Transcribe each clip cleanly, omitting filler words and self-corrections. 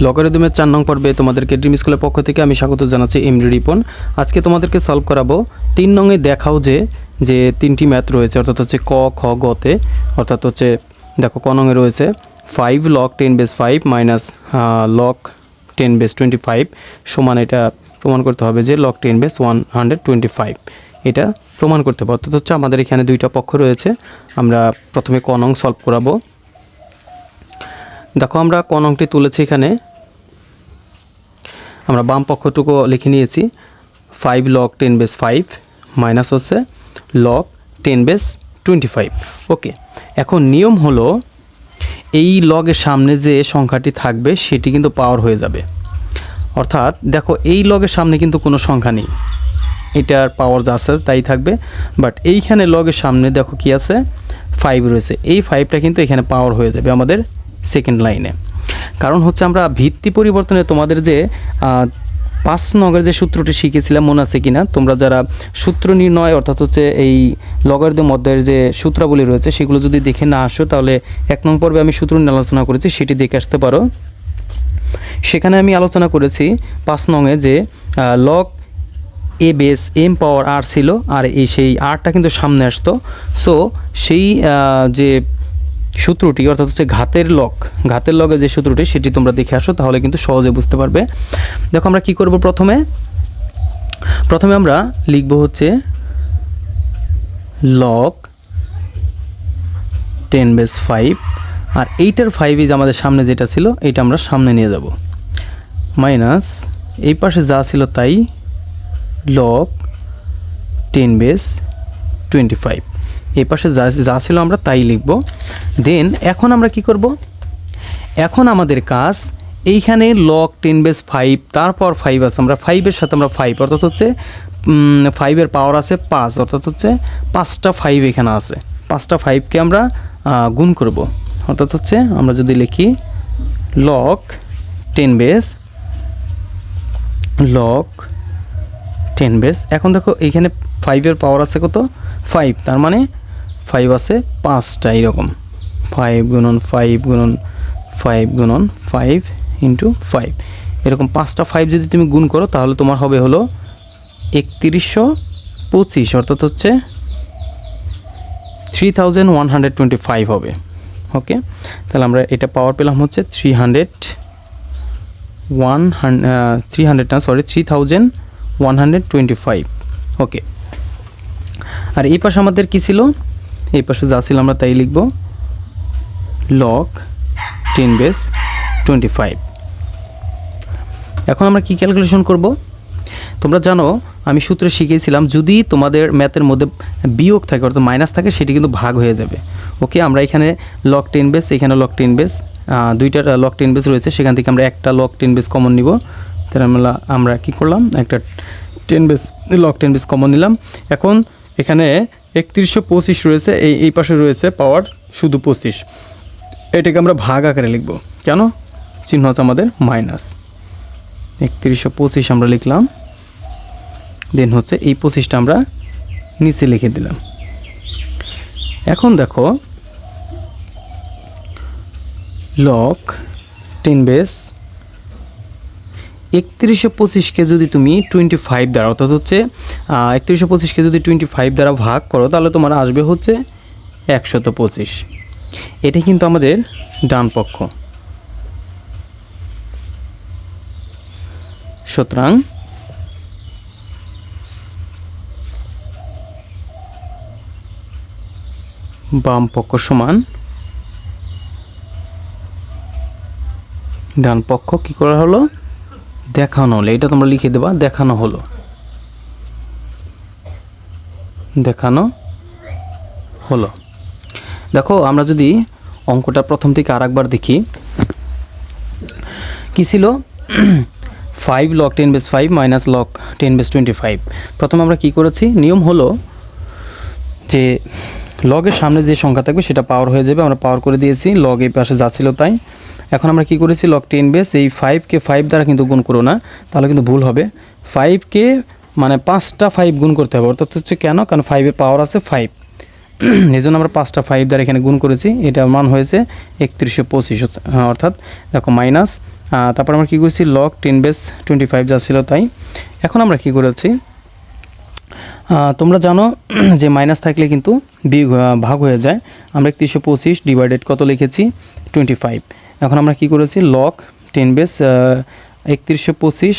লগারিদমের 4 নং পর্বে তোমাদেরকে ড্রিম স্কুলের পক্ষ থেকে আমি স্বাগত জানাচ্ছি এমডি রিপন। আজকে তোমাদেরকে সলভ করাবো 3 নংয়ে দেখাও যে তিনটি ম্যাথ রয়েছে, অর্থাৎ হচ্ছে ক খ গতে। অর্থাৎ হচ্ছে দেখো ক নংয়ে রয়েছে 5 log 10 base 5 minus log 10 base 25 সমান, এটা প্রমাণ করতে হবে যে log 10 base 125, এটা প্রমাণ করতে হবে। অর্থাৎ হচ্ছে আমাদের এখানে দুইটা পক্ষ রয়েছে। আমরা প্রথমে ক নং সলভ করাবো। দেখো আমরা ক নংটি তুলেছি, এখানে আমরা বাম পক্ষটুকু লিখে নিয়েছি 5 log 10 base 5 মাইনাস হচ্ছে log 10 base 25। ওকে, এখন নিয়ম হলো এই লগের সামনে যে সংখ্যাটি থাকবে সেটি কিন্তু পাওয়ার হয়ে যাবে। অর্থাৎ দেখো এই লগের সামনে কিন্তু কোনো সংখ্যা নেই, এটার পাওয়ার যা আছে তাই থাকবে। বাট এইখানে লগের সামনে দেখো কি আছে, 5 রয়েছে, এই 5টা কিন্তু এখানে পাওয়ার হয়ে যাবে আমাদের সেকেন্ড লাইনে। কারণ হচ্ছে আমরা ভিত্তি পরিবর্তনে তোমাদের যে 5 নংয়ের যে সূত্রটি শিখেছিলাম মনে আছে কিনা, তোমরা যারা সূত্র নির্ণয় অর্থাৎ হচ্ছে এই লগারিদম অধ্যায়ের যে সূত্রাবলী রয়েছে সেগুলো যদি দেখে না আসো তাহলে 1 নং পর্বে আমি সূত্র নিয়ে আলোচনা করেছি, সেটি দেখে আসতে পারো। সেখানে আমি আলোচনা করেছি 5 নংয়ে যে লগ এ বেস এম পাওয়ার আর ছিল, আর এই সেই আরটা কিন্তু সামনে আসতো। সো সেই যে সূত্রটি অর্থাৎ হচ্ছে ঘাতের লগের যে সূত্রটি সেটি তোমরা দেখে আসো, তাহলে কিন্তু সহজে বুঝতে পারবে। দেখো আমরা কি করব, প্রথমে আমরা লিখব হচ্ছে log 10 base 5, আর এইটার 5 ইজ আমাদের সামনে যেটা ছিল এটা আমরা সামনে নিয়ে যাব, মাইনাস এই পাশে যা ছিল তাই log 10 base 25, এই পাশে যা ছিল আমরা তাই লিখব। দেন এখন আমরা কি করব, এখন আমাদের কাজ এইখানে log 10 base 5 তারপর 5 আছে, আমরা 5-এর সাথে আমরা 5 অর্থাৎ হচ্ছে 5-এর পাওয়ার আছে 5, অর্থাৎ হচ্ছে 5টা 5 এখানে আছে, 5টা 5কে আমরা গুণ করব। অর্থাৎ হচ্ছে আমরা যদি লিখি log 10 base, এখন দেখো এইখানে 5-এর পাওয়ার আছে কত, 5, তার মানে 5 আছে 5টা, এইরকম 5 গুণন 5 গুণন 5 গুণন 5 ইন্টু 5, এরকম 5টা 5 যদি তুমি গুণ করো তাহলে তোমার হবে হলো 3125, অর্থাৎ হচ্ছে 3125 হবে। ওকে, তাহলে আমরা এটা পাওয়ার পেলাম হচ্ছে 3125। ওকে, আর এই পাশে আমাদের কি ছিল, এই পাশে যা ছিল আমরা তাই লিখব log 10 base 25। এখন আমরা কি ক্যালকুলেশন করব, তোমরা জানো আমি সূত্রে শিখিয়েছিলাম যদি তোমাদের ম্যাথের মধ্যে বিয়োগ থাকে অর্থাৎ মাইনাস থাকে সেটি কিন্তু ভাগ হয়ে যাবে। ওকে, আমরা এখানে log 10 base, এখানে log 10 base, দুইটা log 10 base রয়েছে, সেখান থেকে আমরা একটা log 10 base কমন নিব। তাহলে আমরা কি করলাম, একটা 10 base log 10 base কমন নিলাম। এখন এখানে 3125 রয়েছে, এই পাশে রয়েছে পাওয়ার শুধু 25, এটাকে আমরা ভাগ আকারে লিখব। কেন, চিহ্ন হচ্ছে আমাদের মাইনাস, 3125 আমরা লিখলাম, দেন হচ্ছে এই 25টা আমরা নিচে লিখে দিলাম। এখন দেখো log 10 base 3125কে যদি তুমি 25 দ্বারা অর্থাৎ হচ্ছে 3125কে যদি 25 দ্বারা ভাগ করো তাহলে তোমার আসবে হচ্ছে 125। এটা কিন্তু আমাদের ডান পক্ষ। সুতরাং বাম পক্ষ সমান ডান পক্ষ কি করা হলো, দেখানো হলো। এটা তোমরা লিখে দেবা, দেখানো হলো। দেখো আমরা যদি অঙ্কটা প্রথম থেকে আরেকবার দেখি, কি ছিল 5 log 10 base 5 minus log 10 base 25। প্রথমে আমরা কি করেছি, নিয়ম হলো যে লগের সামনে যে সংখ্যা থাকবে সেটা পাওয়ার হয়ে যাবে, আমরা পাওয়ার করে দিয়েছি, লগ এই পাশে যা ছিল তাই। এখন আমরা কি করেছি, log 10 base এই 5কে 5 দ্বারা কিন্তু গুণ করো না, তাহলে কিন্তু ভুল হবে। 5কে মানে 5টা 5 গুণ করতে হবে, অর্থাৎ হচ্ছে কেন, কারণ 5-এর পাওয়ার আছে 5, এই জন্য আমরা 5টা 5 দ্বারা এখানে গুণ করেছি, এটার মান হয়েছে 3125। অর্থাৎ দেখো মাইনাস তারপর আমরা কী করেছি লগ 10 বেস 25 যা ছিল তাই। এখন আমরা কী করেছি, তোমরা জানো যে মাইনাস থাকলে কিন্তু ভাগ হয়ে যায়। আমরা 3125 ডিভাইডেড কত লিখেছি 25। এখন আমরা কি করেছি লগ 10 বেস 3125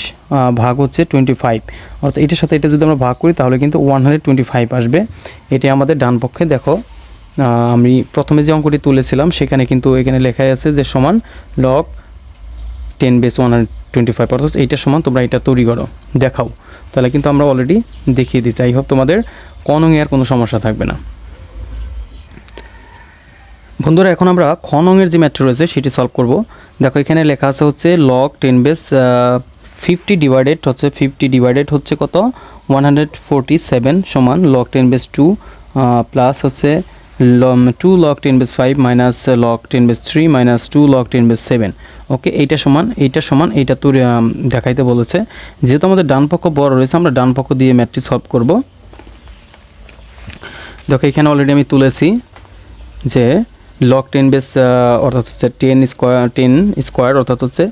ভাগ হচ্ছে 25, অর্থাৎ এটার সাথে এটা যদি আমরা ভাগ করি তাহলে কিন্তু 125 আসবে। এটি আমাদের ডান পক্ষে। দেখো আমি প্রথমে যে অঙ্কটি তুলেছিলাম সেখানে কিন্তু এখানে লেখাই আছে যে সমান লগ 10 বেস 125, অর্থাৎ এইটা সমান তোমরা এটা তৈরি করো দেখাও, তাহলে কিন্তু আমরা অলরেডি দেখিয়ে দিই। যাই হোক তোমাদের কনঙে আর কোনো সমস্যা থাকবে না। বন্ধুরা এখন আমরা খনঙের যে ম্যাথড রয়েছে সেটি সলভ করব। দেখো এখানে লেখা আছে হচ্ছে লগ 10 বেস 50 ডিভাইডেড হচ্ছে 50 ডিভাইডেড হচ্ছে কত 147 সমান লগ 10 বেস 2 প্লাস হচ্ছে 2 log 10 base 5 minus log 10 base 3 minus 2 log 10 base 7। ওকে, এইটা সমান এইটা তো দেখাইতে বলেছে। যেহেতু আমাদের ডান পক্ষ বড় রয়েছে আমরা ডান পক্ষ দিয়ে ম্যাথটি সলভ করব। দেখো এখানে অলরেডি আমি তুলেছি যে লগ 10 বেস অর্থাৎ হচ্ছে 10 স্কোয়ার অর্থাৎ হচ্ছে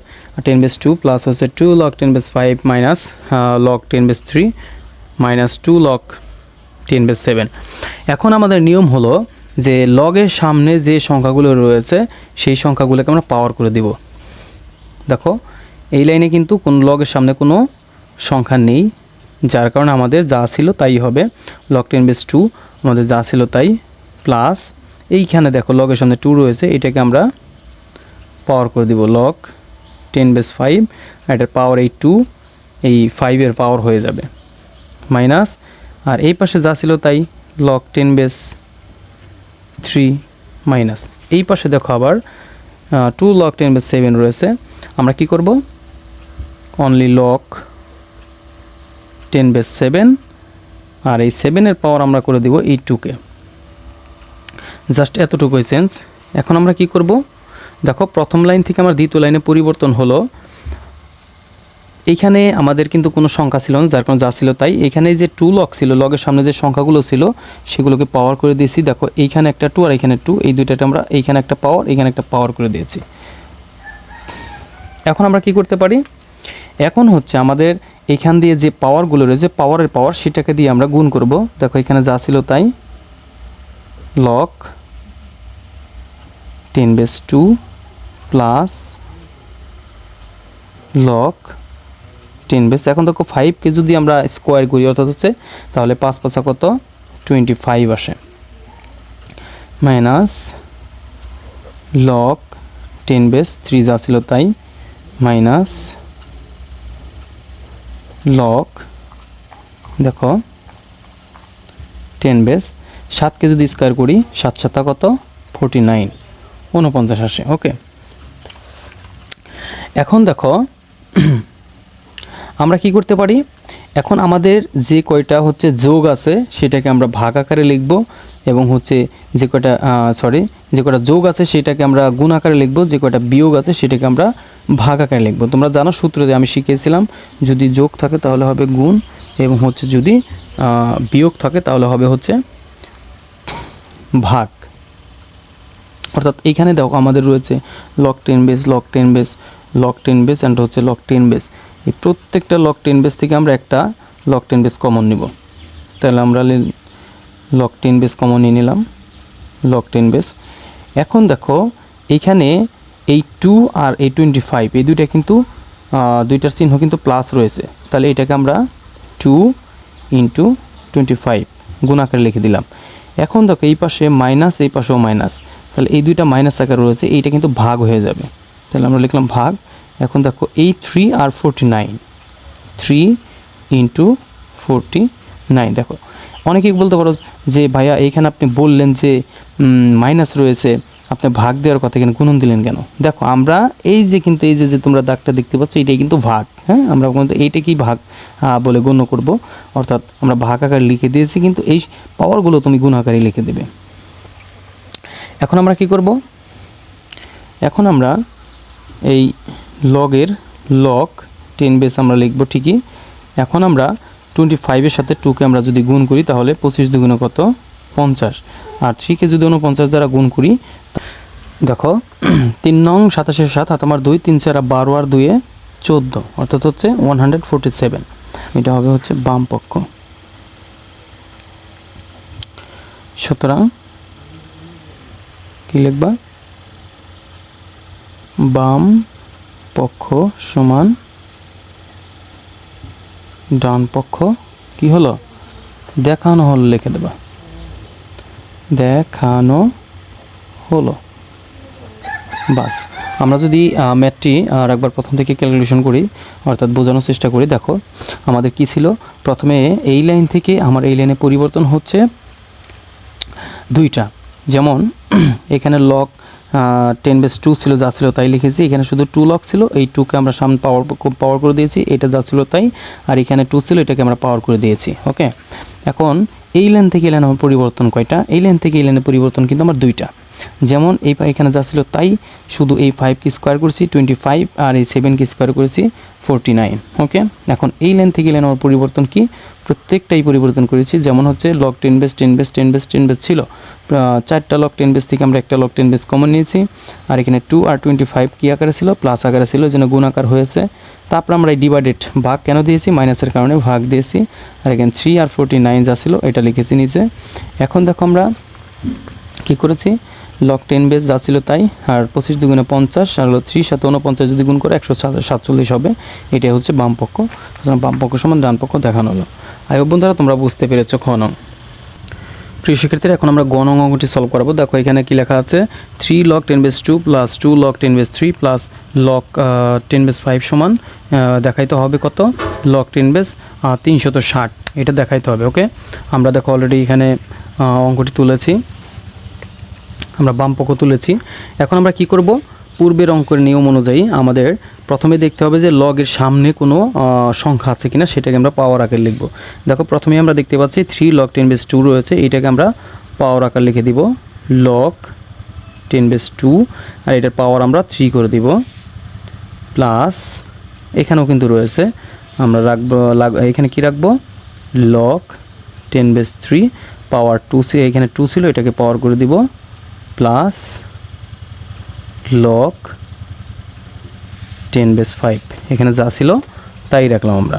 10 বেস 2 প্লাস হচ্ছে 2 log 10 base 5 minus log 10 base 3 minus 2 log 10 base 7। এখন আমাদের নিয়ম হলো যে লগের সামনে যে সংখ্যাগুলো রয়েছে সেই সংখ্যাগুলোকে আমরা পাওয়ার করে দিব। দেখো এই লাইনে কিন্তু কোন লগের সামনে কোনো সংখ্যা নেই, যার কারণে আমাদের যা ছিল তাই হবে। লগ 10 বেস 2 আমাদের যা ছিল তাই, প্লাস এইখানে দেখো লগের সামনে 2 রয়েছে, এটাকে আমরা পাওয়ার করে দিব লগ 10 বেস 5, এটার পাওয়ার এই 2, এই 5 এর পাওয়ার হয়ে যাবে মাইনাস, আর এই পাশে যা ছিল তাই লগ 10 বেস 3 মাইনাস, এই পাশে দেখো আবার 2 লগ 10 বেস 7 রয়েছে। আমরা কি করব অনলি লগ 10 বেস 7, আর এই 7 এর পাওয়ার আমরা করে দিব এই 2 কে, জাস্ট এতটুকুই চেঞ্জ। এখন আমরা কি করব, দেখো প্রথম লাইন থেকে আমার দ্বিতীয় লাইনে পরিবর্তন হলো। এইখানে আমাদের কিন্তু কোনো সংখ্যা ছিল না, যার কারণে যা ছিল তাই। এখানে যে 2 লগ ছিল, লগের সামনে যে সংখ্যাগুলো ছিল সেগুলোকে পাওয়ার করে দিয়েছি। দেখো এইখানে একটা 2 আর এখানে 2, এই দুইটাতে আমরা এইখানে একটা পাওয়ার এইখানে একটা পাওয়ার করে দিয়েছি। এখন আমরা কি করতে পারি, এখন হচ্ছে আমাদের এইখান দিয়ে যে পাওয়ারগুলো রয়েছে পাওয়ারের পাওয়ার সেটাকে দিয়ে আমরা গুণ করব। দেখো এখানে যা ছিল তাই log 10 base 2 plus log 10 base, এখন দেখো 5কে যদি আমরা স্কোয়ার করি অর্থাৎ হচ্ছে তাহলে 5 5 কত 25 আসে, মাইনাস লগ 10 বেস 3 যা ছিল তাই মাইনাস লগ দেখো 10 বেস 7কে যদি স্কোয়ার করি 7 7 কত 49 49 আসে। ওকে, এখন দেখো আমরা কি করতে পারি, এখন আমাদের যে কয়টা হচ্ছে যোগ আছে সেটাকে আমরা ভাগ আকারে লিখব, এবং হচ্ছে যে কয়টা যে কয়টা যোগ আছে সেটাকে আমরা গুণ আকারে লিখব, যে কয়টা বিয়োগ আছে সেটাকে আমরা ভাগ আকারে লিখব। তোমরা জানো সূত্র দিয়ে আমি শিখিয়েছিলাম, যদি যোগ থাকে তাহলে হবে গুণ, এবং হচ্ছে যদি বিয়োগ থাকে তাহলে হবে হচ্ছে ভাগ। অর্থাৎ এইখানে দেখো আমাদের রয়েছে log 10 base log 10 base log 10 base and হচ্ছে লগ 10 বেস। এই প্রত্যেকটা লগ 10 বেস থেকে আমরা একটা লগ 10 বেস কমন নিব, তাহলে আমরা লগ 10 বেস কমন নিয়ে নিলাম লগ 10 বেস। এখন দেখো এইখানে এই 2 আর এই 25 এই দুইটা কিন্তু দুইটার চিহ্ন কিন্তু প্লাস রয়েছে, তাহলে এটাকে আমরা 2 ইন্টু 25 গুণ আকারে লিখে দিলাম। এখন দেখো এই পাশে মাইনাস এই পাশেও মাইনাস, তাহলে এই দুইটা মাইনাস আকারে রয়েছে, এইটা কিন্তু ভাগ হয়ে যাবে, তাহলে আমরা লিখলাম ভাগ। এখন দেখো এই 3 আর 49 3 ইন্টু 49, দেখো অনেকেই বলতে পারো যে ভাইয়া এইখানে আপনি বললেন যে মাইনাস রয়েছে, আপনি ভাগ দেওয়ার কথা এখানে গুণন দিলেন কেন? দেখো আমরা এই যে কিন্তু এই যে তোমরা দাগটা দেখতে পাচ্ছ এইটাই কিন্তু ভাগ, হ্যাঁ আমরা কিন্তু এইটাকেই ভাগ বলে গণ্য করব, অর্থাৎ আমরা ভাগ আকারে লিখে দিয়েছি, কিন্তু এই পাওয়ারগুলো তুমি গুণ আকারে লিখে দেবে। এখন আমরা কি করব, এখন আমরা এই লগের লগ 10 বেস আমরা লিখব ঠিকই। এখন আমরা 25 এর সাথে 2কে আমরা যদি গুণ করি তাহলে 25 দুগুণে কত 50, আর 3কে যদি 49 দ্বারা গুণ করি, দেখো 3 নং 27 7 হাত আমার 2 3 4 12 আর 2 14 অর্থাৎ হচ্ছে 147। এটা হবে হচ্ছে বাম পক্ষ। সুতরাং কি লিখবা, বাম পক্ষ সমান ডান পক্ষ কি হলো, দেখানো হলো, লিখে দেবা দেখানো হলো। বাস, আমরা যদি ম্যাথটি আর একবার প্রথম থেকে ক্যালকুলেশন করি অর্থাৎ বোঝানোর চেষ্টা করি, দেখো আমাদের কি ছিল, প্রথমে এই লাইন থেকে আমার এই লাইনে পরিবর্তন হচ্ছে দুইটা, যেমন এখানে লগ 10/2 ছিল, যা ছিল তাই লিখেছি, এখানে শুধু 2 লগ ছিল, এই 2কে আমরা সামনে পাওয়ার করে দিয়েছি, এটা যা ছিল তাই, আর এখানে 2 ছিল, এটাকে আমরা পাওয়ার করে দিয়েছি। ওকে, এখন এই লাইন থেকে এই লাইনে আমার পরিবর্তন কয়টা, এই লাইন থেকে এই লাইনের পরিবর্তন কিন্তু আমার দুইটা, যেমন এখানে যা ছিল তাই, শুধু এই 5কে স্কোয়ার করেছি 25 আর এই 7কে স্কোয়ার করেছি 49। ওকে, এখন এই লাইন থেকে লাইন আমার পরিবর্তন কি, প্রত্যেকটাই পরিবর্তন করেছি, যেমন হচ্ছে লগ 10/10/10/10 ছিল, 4টা লগ 10 থেকে আমরা একটা লগ 10 কমন নিয়েছি, আর এখানে 2 আর 25 কি আকারে ছিল, প্লাস আকারে ছিল, যেন গুণ আকার হয়েছে। তারপর আমরা এই ডিভাইডেড ভাগ কেন দিয়েছি, মাইনাসের কারণে ভাগ দিয়েছি, আর এখানে 3 আর 49 যা ছিল এটা লিখেছি নিচে। এখন দেখো আমরা কি করেছি, লগ 10 যা ছিল তাই, আর 25 দুগুণে 50 আর হলো 3 7 49 যদি গুণ করে 147 হবে, এটাই হচ্ছে বাম পক্ষ। সুতরাং বাম পক্ষ সমান ডান পক্ষ দেখানো হলো। আই হোপ বন্ধুরা তোমরা বুঝতে পেরেছো। খ নং। প্রিয় শিক্ষার্থীরা, এখন আমরা গ নং অঙ্কটি সলভ করবো। দেখো এখানে কি লেখা আছে, 3 log 10/2 plus 2 log 10/3 plus log 10/5 সমান দেখাইতে হবে কত, log 10/360, এটা দেখাইতে হবে। ওকে, আমরা দেখো অলরেডি এখানে অঙ্কটি তুলেছি, আমরা বাম পক্ষ তুলেছি। এখন আমরা কি করব, পূর্বের অঙ্কের নিয়ম অনুযায়ী আমাদের প্রথমে দেখতে হবে যে লগের সামনে কোনো সংখ্যা আছে কিনা, সেটাকে আমরা পাওয়ার আকারে লিখব। দেখো প্রথমে আমরা দেখতে পাচ্ছি 3 log 10/2 রয়েছে, এটাকে আমরা পাওয়ার আকার লিখে দিব log 10/2, আর এটার পাওয়ার আমরা 3 করে দিব, প্লাস এখানেও কিন্তু রয়েছে, আমরা রাখবো এখানে কি রাখবো, log 10/3 পাওয়ার 2, এখানে 2 ছিল, এটাকে পাওয়ার করে দিব, প্লাস log 10/5, এখানে যা ছিল তাই রাখলাম আমরা।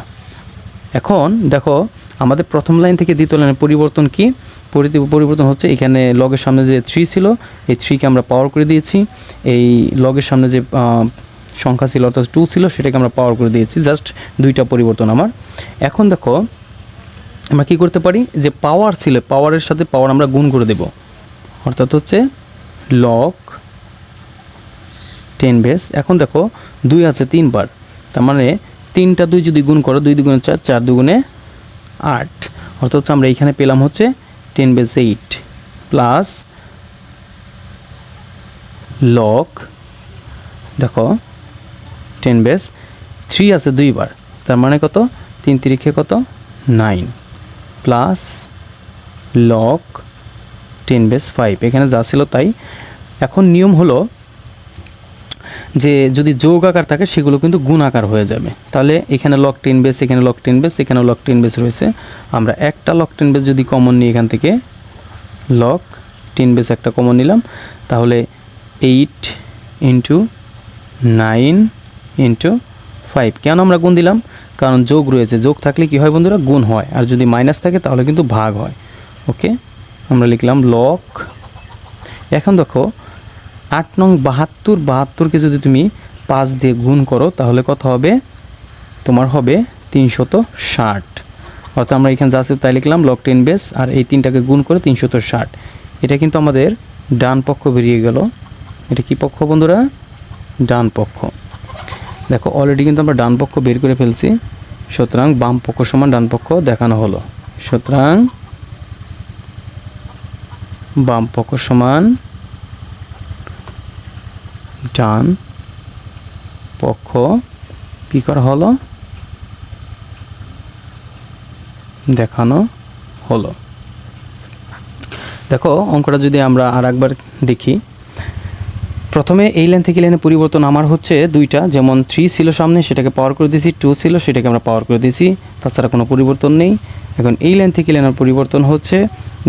এখন দেখো আমাদের প্রথম লাইন থেকে দ্বিতীয় লাইনের পরিবর্তন কি, পরিবর্তন হচ্ছে এখানে লগের সামনে যে 3 ছিল, এই 3কে আমরা পাওয়ার করে দিয়েছি, এই লগের সামনে যে সংখ্যা ছিল অর্থাৎ 2 ছিল, সেটাকে আমরা পাওয়ার করে দিয়েছি, জাস্ট দুইটা পরিবর্তন আমার। এখন দেখো আমরা কি করতে পারি, যে পাওয়ার ছিল, পাওয়ারের সাথে পাওয়ার আমরা গুণ করে দেব, অর্থাৎ হচ্ছে log 10 এখন দেখো 2 আছে 3 বার, তার মানে 3টা 2 যদি গুণ করো, 2 2 4, 4 2 8, অর্থাৎ হচ্ছে আমরা এখানে পেলাম হচ্ছে 10/8 প্লাস log দেখো 10/3 আছে 2 বার, তার মানে কত, 3 3 কত 9, প্লাস log 10/5, এখানে যা ছিল তাই। এখন নিয়ম হলো যে যদি যোগ আকার থাকে সেগুলো কিন্তু গুণ আকার হয়ে যাবে, তাহলে এখানে log 10 এখানে log 10 এখানে log 10 রয়েছে, আমরা একটা log 10 যদি কমন নিই, এখান থেকে log 10 একটা কমন নিলাম, তাহলে 8 × 9 × 5, কেন আমরা গুণ দিলাম, কারণ যোগ রয়েছে, যোগ থাকলে কি হয় বন্ধুরা, গুণ হয়, আর যদি মাইনাস থাকে তাহলে কিন্তু ভাগ হয়। ওকে, আমরা লিখলাম log। এখন দেখো 8 নং 72কে যদি তুমি 5 দিয়ে গুণ করো তাহলে কত হবে, তোমার হবে 360, অর্থাৎ আমরা এখানে যা আছে তাই লিখলাম log 10 আর এই 3টাকে গুণ করে 360, এটা কিন্তু আমাদের ডান পক্ষ বেরিয়ে গেল। এটা কি পক্ষ বন্ধুরা, ডান পক্ষ। দেখো অলরেডি কিন্তু আমরা ডান পক্ষ বের করে ফেলছি, সুতরাং বাম পক্ষ সমান ডান পক্ষ দেখানো হলো। সুতরাং বাম পক্ষ সমান ডান পক্ষ কি করা হলো, দেখানো হলো। দেখো অঙ্কটা যদি আমরা আর একবার দেখি, প্রথমে এই লাইন থেকে লাইনে পরিবর্তন আমার হচ্ছে দুইটা, যেমন 3 ছিল সামনে, সেটাকে পাওয়ার করে দিয়েছি, 2 ছিল সেটাকে আমরা পাওয়ার করে দিয়েছি, তাছাড়া কোনো পরিবর্তন নেই। এখন এই লাইন থেকে লাইনের পরিবর্তন হচ্ছে,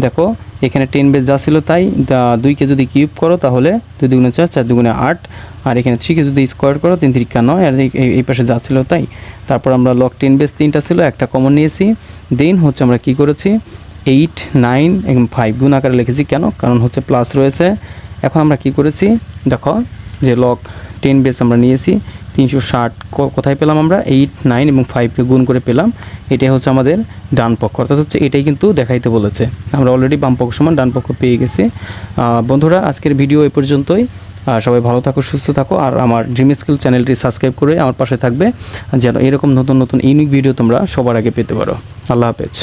দেখো এখানে 10 বেস যা ছিল তাই, 2কে যদি কিউব করো তাহলে 2 দুগুণে 4, 4 দুগুণে 8, আর এখানে 3কে যদি স্কোয়ার করো 3 3 9, আর এই পাশে যা ছিল তাই। তারপর আমরা লগ 10 বেস 3টা ছিল, একটা কমন নিয়েছি। দেন হচ্ছে আমরা কি করেছি, 8, 9 এবং 5 গুণ আকারে লিখেছি। কেন? কারণ হচ্ছে প্লাস রয়েছে। এখন আমরা কি করেছি, দেখো যে লগ 10 বেস আমরা নিয়েছি 360, কোথায় পেলাম আমরা, 8, 9 এবং 5কে গুণ করে পেলাম। এটাই হচ্ছে আমাদের ডান পক্ষ, অর্থাৎ হচ্ছে এটাই কিন্তু দেখাইতে বলেছে। আমরা অলরেডি বাম পক্ষ সমান ডান পক্ষ পেয়ে গেছি। বন্ধুরা, আজকের ভিডিও এই পর্যন্তই। সবাই ভালো থাকো, সুস্থ থাকো, আর আমার ড্রিম স্কিল চ্যানেলটি সাবস্ক্রাইব করে আমার পাশে থাকবে, যেন এরকম নতুন নতুন ইউনিক ভিডিও তোমরা সবার আগে পেতে পারো। আল্লাহ হাফেজ।